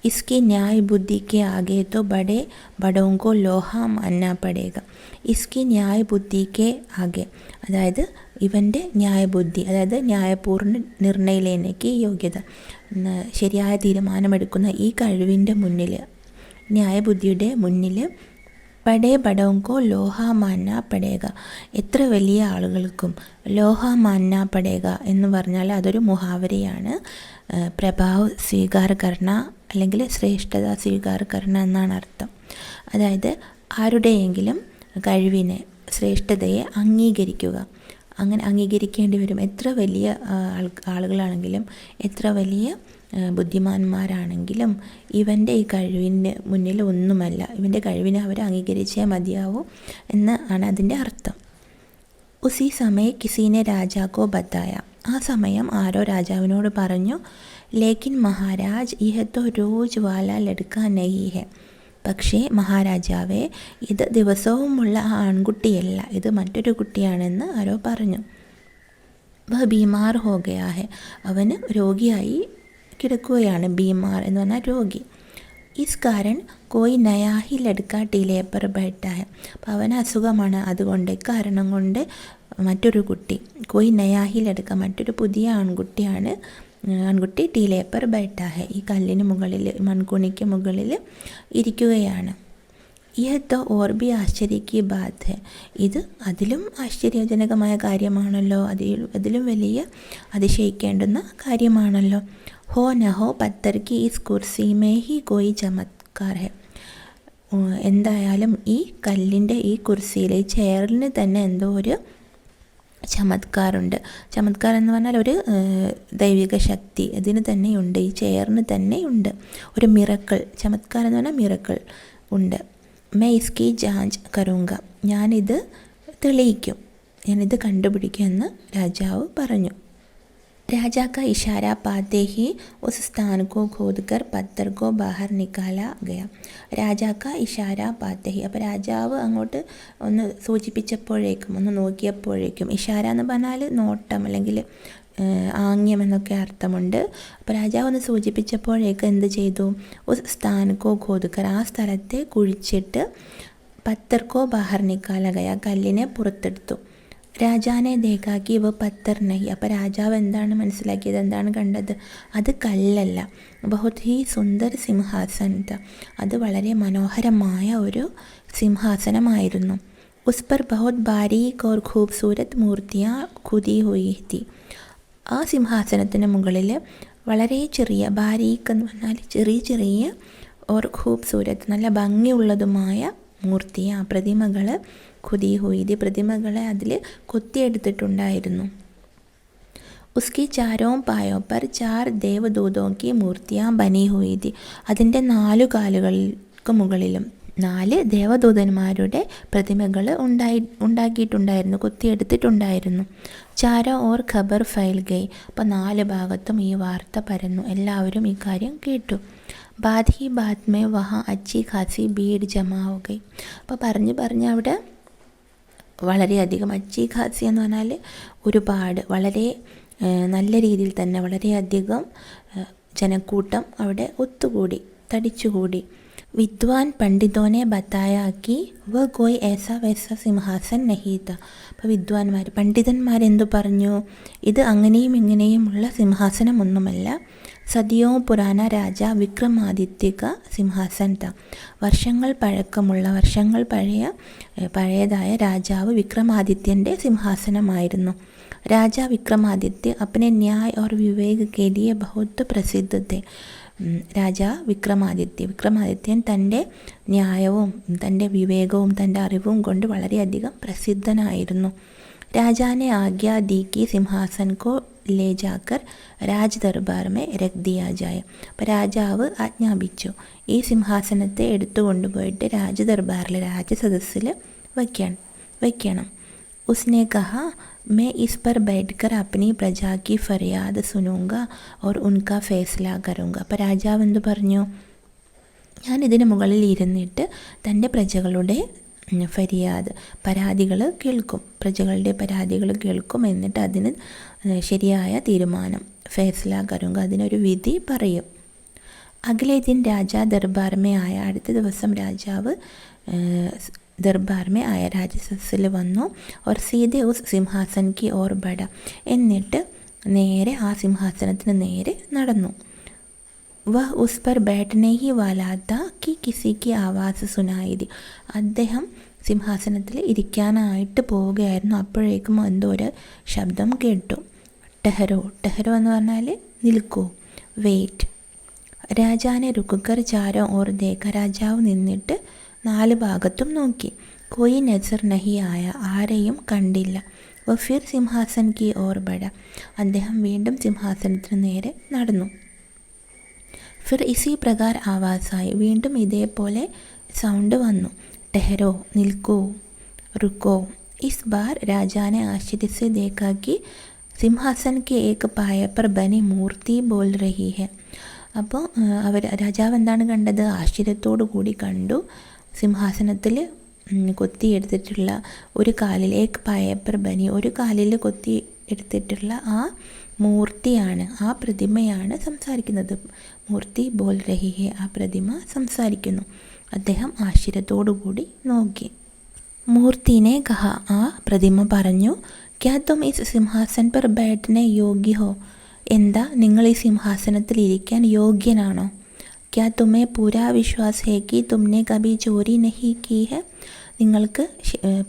इसकी न्याय बुद्धि के आगे तो बड़े बड़ों को लोहा मानना पड़ेगा. इसकी न्याय बुद्धि के आगे അതായത് ഇവൻ്റെ ന്യായബുദ്ധി, അതായത് ന്യായപൂർണ്ണ നിർണയിലേക്ക് യോഗ്യത, ശരിയായ തീരുമാനമെടുക്കുന്ന ഈ കഴിവിൻ്റെ മുന്നിൽ, ന്യായബുദ്ധിയുടെ മുന്നിൽ ബഡേ ബഡോങ്കോ ലോഹ മാന്ന പടേക, എത്ര വലിയ ആളുകൾക്കും ലോഹ മാന്ന പടേക എന്ന് പറഞ്ഞാൽ അതൊരു മുഹാവരയാണ്. പ്രഭാവ് സ്വീകാർ കർണ അല്ലെങ്കിൽ ശ്രേഷ്ഠത സ്വീകാർ കർണ എന്നാണ് അർത്ഥം. അതായത് ആരുടെയെങ്കിലും കഴിവിനെ, ശ്രേഷ്ഠതയെ അംഗീകരിക്കുക, അങ്ങനെ അംഗീകരിക്കേണ്ടി വരും. എത്ര വലിയ ആളുകളാണെങ്കിലും എത്ര വലിയ ബുദ്ധിമാന്മാരാണെങ്കിലും ഇവൻ്റെ ഈ കഴിവിന് മുന്നിൽ ഒന്നുമല്ല, ഇവൻ്റെ കഴിവിനെ അവർ അംഗീകരിച്ചേ മതിയാവൂ എന്ന് ആണ് അതിൻ്റെ അർത്ഥം. ഉസി സമയ കിസീനെ രാജാക്കോ ബത്തായ, ആ സമയം ആരോ രാജാവിനോട് പറഞ്ഞു, ലേക്കിൻ മഹാരാജ് യഹ് തോ രോജ് വാല ലഡ്ക നഹീ ഹെ, പക്ഷേ മഹാരാജാവേ ഇത് ദിവസവുമുള്ള ആ ആൺകുട്ടിയല്ല, ഇത് മറ്റൊരു കുട്ടിയാണെന്ന് ആരോ പറഞ്ഞു. വഹ് ബീമാർ ഹോ ഗയാ ഹെ, അവന് രോഗിയായി കിടക്കുകയാണ്. ബീമാർ എന്ന് പറഞ്ഞാൽ രോഗി. ഇസ് കാരൺ കോയി നയാഹി ലഡ്ക ടീലേ പർ ബൈഠാ ഹെ, അപ്പോൾ അവന് അസുഖമാണ്, അതുകൊണ്ട് കാരണം കൊണ്ട് മറ്റൊരു കുട്ടി, കോയി നയാഹി ലഡ്ക, മറ്റൊരു പുതിയ ആൺകുട്ടി ടീലേ പർ ബൈഠാ ഹെ, ഈ കല്ലിന് മുകളിൽ, മൺകുണിക്ക് മുകളിൽ ഇരിക്കുകയാണ്. യഹ് തോ ഓർ ബി ആശ്ചര്യ കി ബാത് ഹെ, ഇത് അതിലും ആശ്ചര്യജനകമായ കാര്യമാണല്ലോ, അതിലും വലിയ അതിശയിക്കേണ്ടുന്ന കാര്യമാണല്ലോ. ഹോ നഹോ പത്തർ കി ഇസ് കുർസി മേ ഹി കോയി ചമത്കാർ ഹെ, എന്തായാലും ഈ കല്ലിൻ്റെ ഈ കുർസിയിൽ, ഈ ചെയറിന് തന്നെ എന്തോ ഒരു ചമത്കാറുണ്ട്. ചമത്കാരം എന്ന് പറഞ്ഞാൽ ഒരു ദൈവിക ശക്തി ഇതിന് തന്നെയുണ്ട്, ഈ ചെയറിന് തന്നെയുണ്ട്. ഒരു മിറക്കിൾ, ചമത്കാരം എന്ന് പറഞ്ഞാൽ മിറക്കിൾ ഉണ്ട്. മേ ഇസ്കി ജാഞ്ച് കരൂങ്ക, ഞാനിത് തെളിയിക്കും, ഞാനിത് കണ്ടുപിടിക്കും എന്ന് രാജാവ് പറഞ്ഞു. രാജാ കാ ഇഷാര പാത്തെ ഹി ഉസ് സ്ഥാൻ കോ ഖോദ് കർ പത്തർ കോ ബാഹർ നിക്കാലാ ഗയാ, രാജാ കാ ഇഷാര പാത്തെ ഹി, അപ്പോൾ രാജാവ് അങ്ങോട്ട് ഒന്ന് സൂചിപ്പിച്ചപ്പോഴേക്കും, ഒന്ന് നോക്കിയപ്പോഴേക്കും, ഇഷാര എന്ന് പറഞ്ഞാൽ നോട്ടം അല്ലെങ്കിൽ ആംഗ്യം എന്നൊക്കെ അർത്ഥമുണ്ട്. അപ്പോൾ രാജാവ് ഒന്ന് സൂചിപ്പിച്ചപ്പോഴേക്കും എന്ത് ചെയ്തു, ഉസ് സ്ഥാൻ കോ ഖോദ് കർ, ആ സ്ഥലത്തെ കുഴിച്ചിട്ട് പത്തർ കോ ബാഹർ നിക്കാലാ ഗയാ, കല്ലിനെ പുറത്തെടുത്തു. രാജാനെ ദേഖാക്കി വ പത്തർ നഹി, അപ്പോൾ രാജാവ് എന്താണ് മനസ്സിലാക്കിയത്, എന്താണ് കണ്ടത്, അത് കല്ലല്ല, ബഹുത് ഹി സുന്ദർ സിംഹാസൻ ത, അത് വളരെ മനോഹരമായ ഒരു സിംഹാസനമായിരുന്നു. ഉസ് പർ ബഹുത് ബാരീക് ഓർ ഖൂബ്സൂരത് മൂർത്തിയാ ഖുദി ഹുയി തി, ആ സിംഹാസനത്തിന് മുകളിൽ വളരെ ചെറിയ, ബാരീക്ക് എന്ന് പറഞ്ഞാൽ ചെറിയ ചെറിയ, ഓർ ഖൂബ്സൂരത്ത് നല്ല ഭംഗിയുള്ളതുമായ മൂർത്തിയ, പ്രതിമകൾ, ഖുദി ഹുയിദി, പ്രതിമകളെ അതിൽ കൊത്തിയെടുത്തിട്ടുണ്ടായിരുന്നു. ഉസ്കി ചാരോം പായോ പർ ചാർ ദേവദൂതോ കി മൂർത്തിയാ ബനി ഹുയിദി, അതിൻ്റെ 4 കാലുകൾക്ക് മുകളിലും 4 ദേവദൂതന്മാരുടെ പ്രതിമകൾ ഉണ്ടാക്കിയിട്ടുണ്ടായിരുന്നു, കൊത്തിയെടുത്തിട്ടുണ്ടായിരുന്നു. ചാരോ ഓർ ഖബർ ഫൈൽ ഗൈ, അപ്പോൾ 4 ഭാഗത്തും ഈ വാർത്ത പരന്നു, എല്ലാവരും ഈ കാര്യം കേട്ടു. ബാത് ഹി ബാത് മേ വഹാ അച്ചി ഖാസി ഭീഡ് ജമാ ഹോ ഗൈ, അപ്പോൾ പറഞ്ഞ് അവിടെ വളരെയധികം, അച്ചി ഖാസി എന്ന് പറഞ്ഞാൽ ഒരുപാട്, വളരെ നല്ല രീതിയിൽ തന്നെ വളരെയധികം ജനക്കൂട്ടം അവിടെ ഒത്തുകൂടി, തടിച്ചുകൂടി. വിദ്വാൻ പണ്ഡിതോനെ ബത്തായാക്കി വ കോയ് ഏസാ വൈസ സിംഹാസൻ നഹീത, അപ്പോൾ വിദ്വാൻമാർ, പണ്ഡിതന്മാരെന്തു പറഞ്ഞു, ഇത് അങ്ങനെയും ഇങ്ങനെയുമുള്ള സിംഹാസനമൊന്നുമല്ല. സദിയോ പുരാന രാജ വിക്രമാദിത്യ ക സിംഹാസൻ ത, വർഷങ്ങൾ പഴയതായ രാജാവ് വിക്രമാദിത്യൻ്റെ സിംഹാസനമായിരുന്നു. രാജാ വിക്രമാദിത്യ അപ്പനെ ന്യായ് ഓർ വിവേക് കെ ലിയെ ബഹുത് പ്രസിദ്ധ തെ, രാജാ വിക്രമാദിത്യൻ തൻ്റെ ന്യായവും തൻ്റെ വിവേകവും തൻ്റെ അറിവും കൊണ്ട് വളരെയധികം പ്രസിദ്ധനായിരുന്നു. രാജാനെ ആജ്ഞാ the Ki സിംഹാസൻ co Leh Jakhar Raj Darbar may രഖ് Diya ജായ, അപ്പോൾ രാജാവ് ആജ്ഞാപിച്ചു ഈ സിംഹാസനത്തെ എടുത്തുകൊണ്ടുപോയിട്ട് രാജദർബാറിൽ, രാജസദസ്സിൽ വയ്ക്കണം. ഉസ്നെ കഹാ मैं इस पर बैठकर अपनी प्रजा की फरियाद सुनूंगा और उनका फैसला करूंगा, അപ്പോൾ രാജാവ് എന്തു പറഞ്ഞു, ഞാൻ ഇതിന് മുകളിൽ ഇരുന്നിട്ട് തൻ്റെ പ്രജകളുടെ പ്രജകളുടെ പരാതികൾ കേൾക്കും, എന്നിട്ട് അതിന് ശരിയായ തീരുമാനം, ഫൈസല കരുങ്ക, അതിനൊരു വിധി പറയും. അഗലേ ദിൻ രാജാ ദർബാർ മേ ആയ, അടുത്ത ദിവസം രാജാവ് ദർബാർ മേ ആയ, രാജസദസ്സിൽ വന്നു. Or സീതെ uz സിംഹാസൻ Ki or Bada, എന്നിട്ട് നേരെ ആ സിംഹാസനത്തിന് നേരെ നടന്നു. വഹ് ഉസ് പർ ബൈഠനെ ഹി വാലാ താ കി കിസി കി ആവാസ് സുനായി ദി. അദ്ദേഹം സിംഹാസനത്തിൽ ഇരിക്കാനായിട്ട് പോവുകയായിരുന്നു. അപ്പോഴേക്കും എന്തോ ഒരു ശബ്ദം കേട്ടു. ടെഹരോ, ടെഹരോ എന്ന് പറഞ്ഞാൽ നിൽക്കൂ, വെയിറ്റ്. രാജാനെ രുക്കുക്കർ ചാരോ ഓർ ദേഖ, രാജാവ് നിന്നിട്ട് 4 ഭാഗത്തും നോക്കി. കോയി നസർ നഹി ആയ, ആരെയും കണ്ടില്ല. വ ഫിർ സിംഹാസൻ കി ഓർ ബഡ, അദ്ദേഹം വീണ്ടും സിംഹാസനത്തിന് നേരെ നടന്നു. ഫിർ ഇസി പ്രകാർ ആവാസായി, വീണ്ടും ഇതേപോലെ സൗണ്ട് വന്നു. ടെഹരോ, നിൽക്കൂ, റുക്കോ. ഇസ് ബാർ രാജാനെ ആശ്ചര്യ സെ ദേഖാ കി സിംഹാസൻ കെ ഏക് പായ പർ ബനി മൂർത്തി ബോൽ രഹി ഹെ. അപ്പോൾ രാജാവ് എന്താണ് കണ്ടത്? ആശ്ചര്യത്തോടു കൂടി കണ്ടു, സിംഹാസനത്തിൽ കൊത്തിയെടുത്തിട്ടുള്ള ഒരു കാലിൽ, ഏക് പായ പർ ബനി, ഒരു കാലിൽ കൊത്തി എടുത്തിട്ടുള്ള ആ മൂർത്തിയാണ്, ആ പ്രതിമയാണ് സംസാരിക്കുന്നത്. മൂർത്തി ബോൽ രഹി ഹെ, ആ പ്രതിമ സംസാരിക്കുന്നു. അദ്ദേഹം ആശ്ചര്യത്തോടു കൂടി നോക്കി. മൂർത്തിനെ കഹ, ആ പ്രതിമ പറഞ്ഞു, ക്യാ തും ഇസ് സിംഹാസൻ പർ ബൈഠനെ യോഗ്യ ഹോ, എന്താ നിങ്ങൾ ഈ സിംഹാസനത്തിൽ ഇരിക്കാൻ യോഗ്യനാണോ? ക്യാ തുമേ പൂരാ വിശ്വാസ് ഹേ കി തുമ്നെ കബി ചോരി നഹി കി ഹെ, നിങ്ങൾക്ക്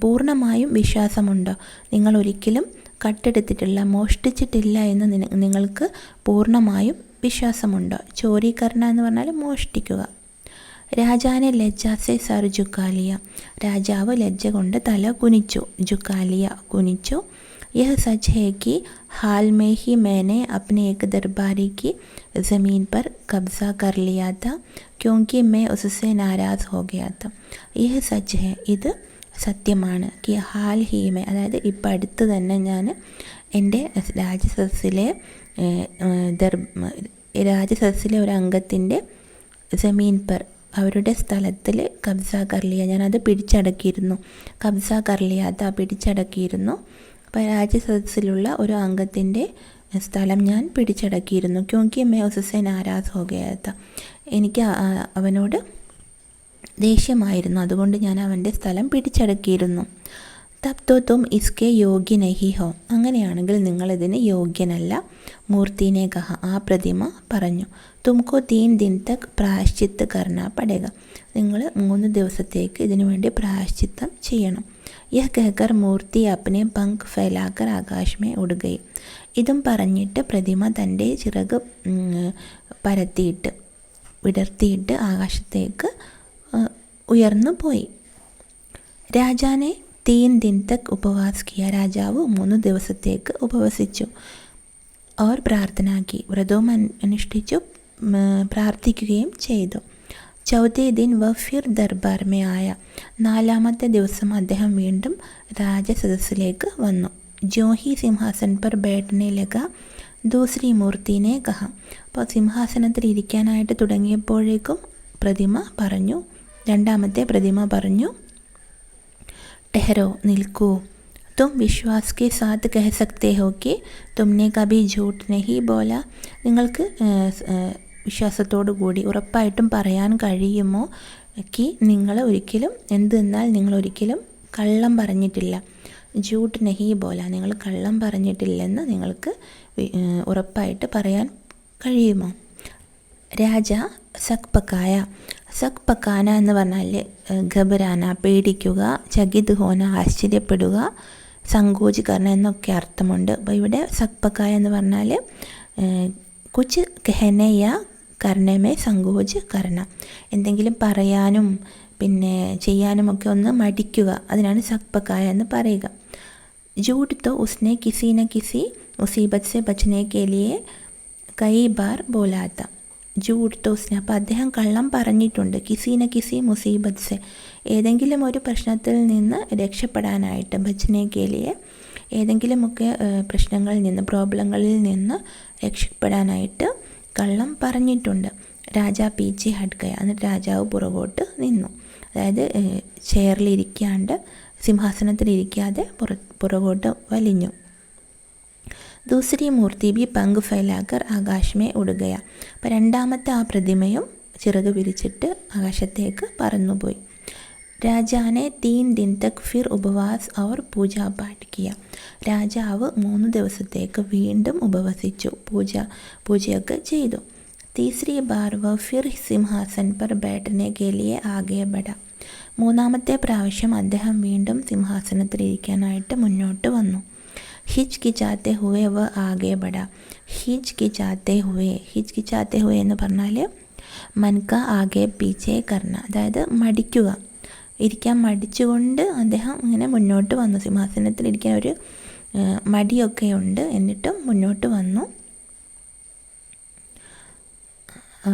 പൂർണ്ണമായും വിശ്വാസമുണ്ടോ? നിങ്ങൾ ഒരിക്കലും കട്ടെടുത്തിട്ടില്ല, മോഷ്ടിച്ചിട്ടില്ല എന്ന് നിങ്ങൾക്ക് പൂർണ്ണമായും വിശ്വാസമുണ്ടോ? ചോരി കർണ എന്ന് പറഞ്ഞാൽ മോഷ്ടിക്കുക. രാജാനെ ലജ്ജാസെ സർ ജുക്കാലിയ, രാജാവ് ലജ്ജ കൊണ്ട് തല കുനിച്ചു. ജുക്കാലിയ, കുനിച്ചു. യഹ് സച്ച് ഹേ കി हाल में ही मैंने अपने एक दरबारी की ज़मीन पर कब्ज़ा कर लिया था क्योंकि मैं उससे नाराज़ हो गया था. यह सच है, ഇത് സത്യമാണ്. കി ഹാൽ ഹീമെ, അതായത് ഇപ്പം അടുത്ത് തന്നെ ഞാൻ എൻ്റെ രാജസദസ്സിലെ ഒരു അംഗത്തിൻ്റെ ജമീൻ പർ, അവരുടെ സ്ഥലത്തിൽ കബ്സ കർലിയ, ഞാനത് പിടിച്ചടക്കിയിരുന്നു. കബ്സ കർലിയാത്ത, പിടിച്ചടക്കിയിരുന്നു. അപ്പോൾ രാജസദസ്സിലുള്ള ഒരു അംഗത്തിൻ്റെ സ്ഥലം ഞാൻ പിടിച്ചടക്കിയിരുന്നു. ക്യോങ്കി മേ ഉസസെ നാരാസ് ഹോ ഗയാ താ, എനിക്ക് അവനോട് ദേഷ്യമായിരുന്നു, അതുകൊണ്ട് ഞാൻ അവൻ്റെ സ്ഥലം പിടിച്ചടക്കിയിരുന്നു. തബ് തോ തും ഇസ്കെ യോഗ്യ നഹി ഹോ, അങ്ങനെയാണെങ്കിൽ നിങ്ങളിതിന് യോഗ്യനല്ല. മൂർത്തിനെ കഹ, ആ പ്രതിമ പറഞ്ഞു. തുംകോ 3 ദിൻ തക് പ്രായശ്ചിത്ത് കർണ പടേക, നിങ്ങൾ 3 ദിവസത്തേക്ക് ഇതിനു വേണ്ടി പ്രായശ്ചിത്തം ചെയ്യണം. യഹ് കഹകർ മൂർത്തി അപ്നെ പങ്ക് ഫൈലാക്കർ ആകാശ് മേ ഉഡ് ഗയി, ഇതും പറഞ്ഞിട്ട് പ്രതിമ തൻ്റെ ചിറക് പരത്തിയിട്ട് വിടർത്തിയിട്ട് ആകാശത്തേക്ക് ഉയർന്നു പോയി. രാജാനെ 3 ദിൻ തക് ഉപവാസ് കിയ, രാജാവ് 3 ദിവസത്തേക്ക് ഉപവസിച്ചു. അവർ പ്രാർത്ഥനാക്കി, വ്രതവും അനുഷ്ഠിച്ചു, പ്രാർത്ഥിക്കുകയും ചെയ്തു. ചൗഥേ ദിൻ വ ഫിർ ദർബാർ മേ ആയ, 4ാമത്തെ ദിവസം അദ്ദേഹം വീണ്ടും രാജസദസ്സിലേക്ക് വന്നു. ജോഹി സിംഹാസൻ പർ ബൈഠനെ ലഗ ദൂസരി മൂർത്തിനെ കഹ, അപ്പോൾ സിംഹാസനത്തിൽ ഇരിക്കാനായിട്ട് തുടങ്ങിയപ്പോഴേക്കും പ്രതിമ പറഞ്ഞു, 2ാമത്തെ പ്രതിമ പറഞ്ഞു, ടെഹരോ, നിൽക്കൂ, തും വിശ്വാസ് കെ സാത്ത് കഹ സക്തേ ഹോ കി തുമ്നെ കബി ഝൂട്ട് നഹി ബോല, നിങ്ങൾക്ക് വിശ്വാസത്തോടു കൂടി ഉറപ്പായിട്ടും പറയാൻ കഴിയുമോ കി നിങ്ങൾ ഒരിക്കലും, എന്തെന്നാൽ നിങ്ങൾ ഒരിക്കലും കള്ളം പറഞ്ഞിട്ടില്ല. ജൂട്ട് നഹി ബോല, നിങ്ങൾ കള്ളം പറഞ്ഞിട്ടില്ലെന്ന് നിങ്ങൾക്ക് ഉറപ്പായിട്ട് പറയാൻ കഴിയുമോ? രാജ സക് പക്കായ, സക് പക്കാന എന്ന് പറഞ്ഞാൽ ഘബരാന, പേടിക്കുക, ചകിത് ഹോന, ആശ്ചര്യപ്പെടുക, സങ്കോച് കർണ എന്നൊക്കെ അർത്ഥമുണ്ട്. അപ്പോൾ ഇവിടെ സക് പക്കായ എന്ന് പറഞ്ഞാൽ കുച്ച് കഹനെ യാ കർണമേ സങ്കോച് കർണ, എന്തെങ്കിലും പറയാനും പിന്നെ ചെയ്യാനുമൊക്കെ ഒന്ന് മടിക്കുക, അതിനാണ് സക് പക്കായ എന്ന് പറയുക. ജൂട്ട് തോ ഉസ്നെ കിസി ന കിസി മുസീബത്ത് സെ ബച്ചനെ കെ ലിയെ കൈ ബാർ ബോലാത്ത, ജൂട്ട് തോ ഉസ്നെ, അപ്പോൾ അദ്ദേഹം കള്ളം പറഞ്ഞിട്ടുണ്ട്. കിസി ന കിസി മുസീബത്ത് സെ, ഏതെങ്കിലും ഒരു പ്രശ്നത്തിൽ നിന്ന് രക്ഷപ്പെടാനായിട്ട്, ബച്ചനെ കെ ലിയെ, ഏതെങ്കിലുമൊക്കെ പ്രശ്നങ്ങളിൽ നിന്ന്, പ്രോബ്ലങ്ങളിൽ നിന്ന് രക്ഷപ്പെടാനായിട്ട് കള്ളം പറഞ്ഞിട്ടുണ്ട്. രാജാ പീച്ചെ ഹട്ട് ഗയ, എന്നിട്ട് രാജാവ് പുറകോട്ട് നിന്നു, അതായത് ചെയറിലിരിക്കാണ്ട്, സിംഹാസനത്തിലിരിക്കാതെ പുറകോട്ട് വലിഞ്ഞു. ദൂസരി മൂർത്തി ബി പങ്ക് ഫൈലാക്കർ ആകാശ് മേ ഉഡ് ഗയ, അപ്പോൾ 2ാമത്തെ ആ പ്രതിമയും ചിറക് വിരിച്ചിട്ട് ആകാശത്തേക്ക് പറന്നുപോയി. രാജാനെ 3 ദിൻ തക് ഫിർ ഉപവാസ് ഔർ പൂജാ പാഠ് കിയ, രാജാവ് 3 ദിവസത്തേക്ക് വീണ്ടും ഉപവസിച്ചു, പൂജയൊക്കെ ചെയ്തു. तीसरी बार वह फिर सिंहासन पर बैठने के लिए आगे बढ़ा. മൂന്നാമത്തെ പ്രാവശ്യം അദ്ദേഹം വീണ്ടും സിംഹാസനത്തിലിരിക്കാനായിട്ട് മുന്നോട്ട് വന്നു. ഹിച്കിച്ചാത്തെ ഹുവേ വ ആകെ ബഡ. ഹിച്കിച്ചാത്തെ ഹുവേ എന്ന് പറഞ്ഞാൽ മൻക ആകെ പീച്ചേ കർണ, അതായത് മടിക്കുക, ഇരിക്കാൻ മടിച്ചുകൊണ്ട് അദ്ദേഹം ഇങ്ങനെ മുന്നോട്ട് വന്നു. സിംഹാസനത്തിലിരിക്കാൻ ഒരു മടിയൊക്കെ ഉണ്ട്, എന്നിട്ടും മുന്നോട്ട് വന്നു.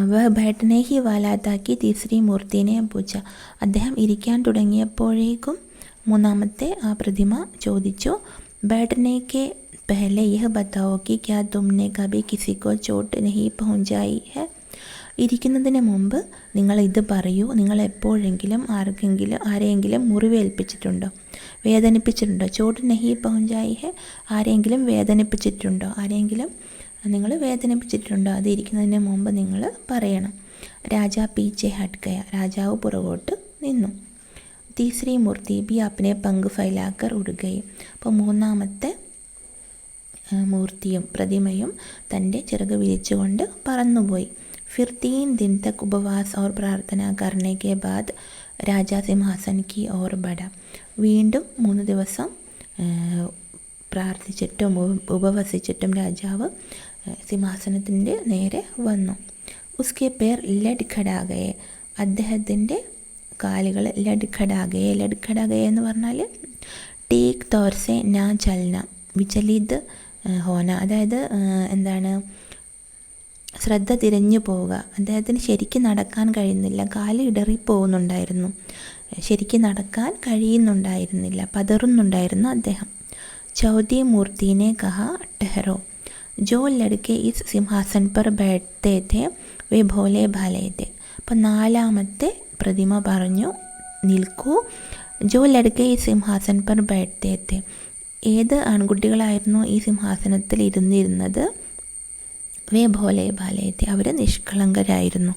വഹ് ബൈഠനെ ഹി വാലാ താ കി തീസരി മൂർത്തിനെ പൂച്ച. അദ്ദേഹം ഇരിക്കാൻ തുടങ്ങിയപ്പോഴേക്കും മൂന്നാമത്തെ ആ പ്രതിമ ചോദിച്ചു, ബൈഠനെ കെ പഹലെ യഹ് ബതാओ कि क्या तुमने कभी किसी को चोट नहीं पहुंचाई है. ഇരിക്കുന്നതിന് മുമ്പ് നിങ്ങൾ ഇത് പറയൂ, നിങ്ങൾ എപ്പോഴെങ്കിലും ആരെയെങ്കിലും മുറിവേൽപ്പിച്ചിട്ടുണ്ടോ, വേദനിപ്പിച്ചിട്ടുണ്ടോ? ചോട്ട് നെഹി പഹുഞ്ചായി ഹെ, ആരെങ്കിലും വേദനിപ്പിച്ചിട്ടുണ്ടോ, ആരെങ്കിലും നിങ്ങൾ വേദനിപ്പിച്ചിട്ടുണ്ടോ? അത് ഇരിക്കുന്നതിന് മുമ്പ് നിങ്ങൾ പറയണം. രാജാ പീച്ചെ ഹട്ട് ഗയ, രാജാവ് പുറകോട്ട് നിന്നു. തീസരി മൂർത്തി ബി അപ്നെ പങ്ക് ഫൈലാക്കർ ഉടുകയും. അപ്പോൾ മൂന്നാമത്തെ മൂർത്തിയും പ്രതിമയും തൻ്റെ ചിറക് വിരിച്ചുകൊണ്ട് പറന്നുപോയി. फिर 3 दिन तक उपवास और प्रार्थना करने के बाद രാജാ സിംഹാസൻ കി ഓർ ബഡ. വീണ്ടും 3 ദിവസം പ്രാർത്ഥിച്ചിട്ടും ഉപവസിച്ചിട്ടും രാജാവ് സിംഹാസനത്തിൻ്റെ നേരെ വന്നു. ഉസ്കെ പേർ ലഡ് ഖടാഗയെ, അദ്ദേഹത്തിൻ്റെ കാലുകൾ ലഡ് ഖടാഗയെ എന്ന് പറഞ്ഞാൽ ടേക്ക് തോർസെ നാ ചലന വിചലിത് ഹോന, അതായത് എന്താണ്, ശ്രദ്ധ തിരഞ്ഞു പോവുക. അദ്ദേഹത്തിന് ശരിക്കും നടക്കാൻ കഴിയുന്നില്ല, കാല് ഇടറിപ്പോകുന്നുണ്ടായിരുന്നു, ശരിക്കും നടക്കാൻ കഴിയുന്നുണ്ടായിരുന്നില്ല, പതറുന്നുണ്ടായിരുന്നു അദ്ദേഹം. ചൗഥി മൂർത്തിനെ കഹ ടെഹറോ, ജോ ലഡ്കെ ഇസ് സിംഹാസൻ പർ ബൈഠത്തെ थे വേ ഭോലെ ഭാലേ थे. അപ്പം നാലാമത്തെ പ്രതിമ പറഞ്ഞു, നിൽക്കൂ. ജോ ലഡ്കെ ഈ സിംഹാസൻ പർ ബൈഠത്തെ थे, ഏത് ആൺകുട്ടികളായിരുന്നു ഈ സിംഹാസനത്തിൽ ഇരുന്നിരുന്നത്? വേ ഭോലെ ഭാലേ थे, അവർ നിഷ്കളങ്കരായിരുന്നു.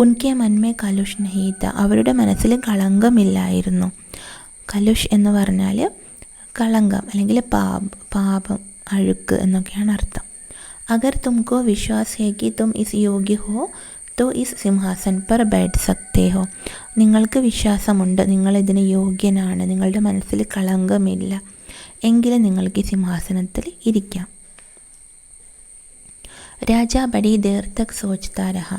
ഉൻകെ മൻമേ കലുഷ് നഹീത, അവരുടെ മനസ്സിൽ കളങ്കമില്ലായിരുന്നു. കലുഷ് എന്ന് പറഞ്ഞാൽ കളങ്കം അല്ലെങ്കിൽ പാപം, അഴുക്ക് എന്നൊക്കെയാണ് അർത്ഥം. അഗർ തുംകോ വിശ്വാസ് ഹേ കി തും ഇസ് യോഗ്യ ഹോ തോ ഇസ് സിംഹാസൻ പർ ബൈഠ് സക്തേ ഹോ, നിങ്ങൾക്ക് വിശ്വാസമുണ്ട്, നിങ്ങളിതിന് യോഗ്യനാണ്, നിങ്ങളുടെ മനസ്സിൽ കളങ്കമില്ല, എങ്കിലും നിങ്ങൾക്ക് ഈ സിംഹാസനത്തിൽ ഇരിക്കാം. രാജാ ബഡി ദേർ തക് സോച്താ രഹ,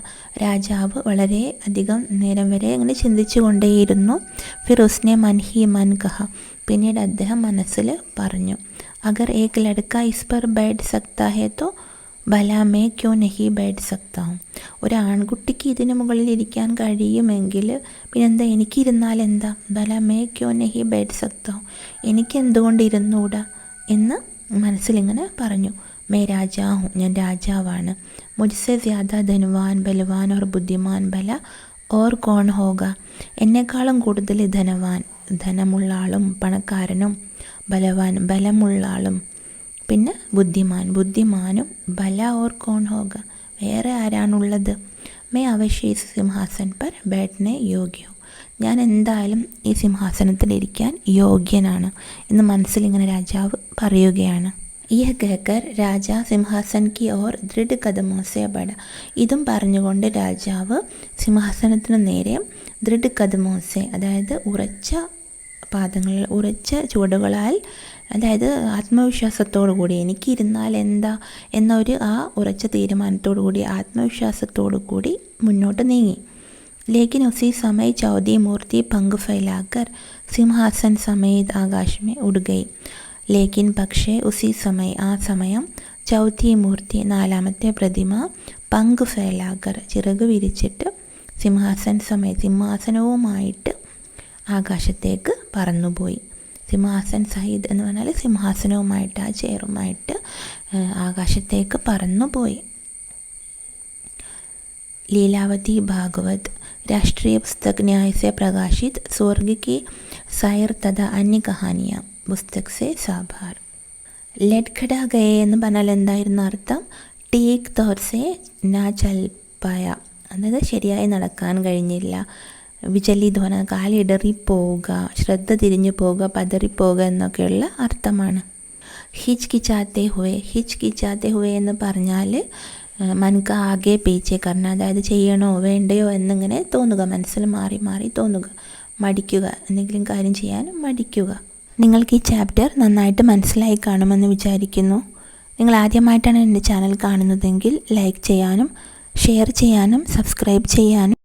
രാജാവ് വളരെ അധികം നേരം വരെ ഇങ്ങനെ ചിന്തിച്ചു കൊണ്ടേയിരുന്നു. ഫിർ ഉസ്നെ മൻ ഹി മൻ കഹ, പിന്നീട് അദ്ദേഹം മനസ്സിൽ പറഞ്ഞു, അഗർ ഏക് ലഡ്ക ഇസ് പർ ബൈഠ് സക്താ ഹേ തോ ഭലാ മേ ക്യോ നഹി ബൈഠ് സക്താ ഹൂം, ഒരു ആൺകുട്ടിക്ക് ഇതിന് മുകളിൽ ഇരിക്കാൻ കഴിയുമെങ്കിൽ പിന്നെന്താ എനിക്കിരുന്നാൽ എന്താ? ഭലാ മേ ക്യോ നഹി ബൈഠ് സക്താ ഹൂം, എനിക്കെന്തുകൊണ്ട് ഇരുന്നൂടാ എന്ന് മനസ്സിലിങ്ങനെ പറഞ്ഞു. മേ രാജാ ഹൂം, ഞാൻ രാജാവാണ്. മുജ്സെ ജ്യാദാ ധനവാൻ ബലവാൻ ഓർ ബുദ്ധിമാൻ ഭല ഓർ കോൺ ഹോഗ, എന്നെക്കാളും കൂടുതൽ ധനമുള്ള ആളും പണക്കാരനും ബലവാൻ ബലമുള്ള ആളും പിന്നെ ബുദ്ധിമാനും ബല ഓർ കോൺ ഹോഗ, വേറെ ആരാണുള്ളത്? മേ അവശ്യ ഇസ് സിംഹാസൻ പർ ബൈഠനെ യോഗ്യ ഹൂം, ഞാൻ എന്തായാലും ഈ സിംഹാസനത്തിലിരിക്കാൻ യോഗ്യനാണ് എന്ന് മനസ്സിലിങ്ങനെ രാജാവ് പറയുകയാണ്. യഹ് കേക്കർ രാജാ സിംഹാസൻ കി ഓർ ദൃഢ കദമോ സെ ബഡ, ഇതും പറഞ്ഞുകൊണ്ട് രാജാവ് സിംഹാസനത്തിന് നേരെ ദൃഢ കദമോ സെ, അതായത് ഉറച്ച ചുവടുകളാൽ, അതായത് ആത്മവിശ്വാസത്തോടു കൂടി, എനിക്കിരുന്നാൽ എന്താ എന്നൊരു ആ ഉറച്ച തീരുമാനത്തോടു കൂടി, ആത്മവിശ്വാസത്തോടു കൂടി മുന്നോട്ട് നീങ്ങി. ലേക്കിൻ ഉസി സമയ ചൗഥി മൂർത്തി പങ്ക് ഫൈലാക്കർ സിംഹാസൻ സമേത് ആകാശമേ ഉടുകൈ. ലേക്കിൻ പക്ഷേ ഉസി സമയം, ആ സമയം ചൗഥി മൂർത്തി, നാലാമത്തെ പ്രതിമ പങ്ക് ഫൈലാക്കർ, ചിറക് വിരിച്ചിട്ട് സിംഹാസനവുമായിട്ട് ആകാശത്തേക്ക് പറന്നുപോയി. സിംഹാസൻ സഹിത് എന്ന് പറഞ്ഞാൽ സിംഹാസനവുമായിട്ട്, ആ ചെയറുമായിട്ട് ആകാശത്തേക്ക് പറന്നുപോയി. ലീലാവതി ഭാഗവത് राष्ट्रीय पुस्तक न्याय से प्रकाशित स्वर्ग की सैर तथा अन्य कहानियाँ പുസ്തക് സെ സാഭാർ. ലഡ് ഖടാ ഗയെ എന്ന് പറഞ്ഞാൽ എന്തായിരുന്നു അർത്ഥം? ടേക്ക് തോർസെ നാ ചൽപ്പായ, അതായത് ശരിയായി നടക്കാൻ കഴിഞ്ഞില്ല. വിചലിധോന, കാലിടറിപ്പോവുക, ശ്രദ്ധ തിരിഞ്ഞു പോവുക, പതറിപ്പോവുക എന്നൊക്കെയുള്ള അർത്ഥമാണ്. ഹിച്കിച്ചാത്തെ ഹുവേ എന്ന് പറഞ്ഞാൽ മനക്ക് ആകെ പീച്ചെ കറണം, അതായത് ചെയ്യണോ വേണ്ടയോ എന്നിങ്ങനെ തോന്നുക, മനസ്സിൽ മാറി മാറി തോന്നുക, മടിക്കുക, എന്തെങ്കിലും കാര്യം ചെയ്യാൻ മടിക്കുക. നിങ്ങൾക്ക് ഈ ചാപ്റ്റർ നന്നായിട്ട് മനസ്സിലായി കാണുമെന്ന് വിചാരിക്കുന്നു. നിങ്ങൾ ആദ്യമായിട്ടാണ് എൻ്റെ ചാനൽ കാണുന്നതെങ്കിൽ ലൈക്ക് ചെയ്യാനും ഷെയർ ചെയ്യാനും സബ്സ്ക്രൈബ് ചെയ്യാനും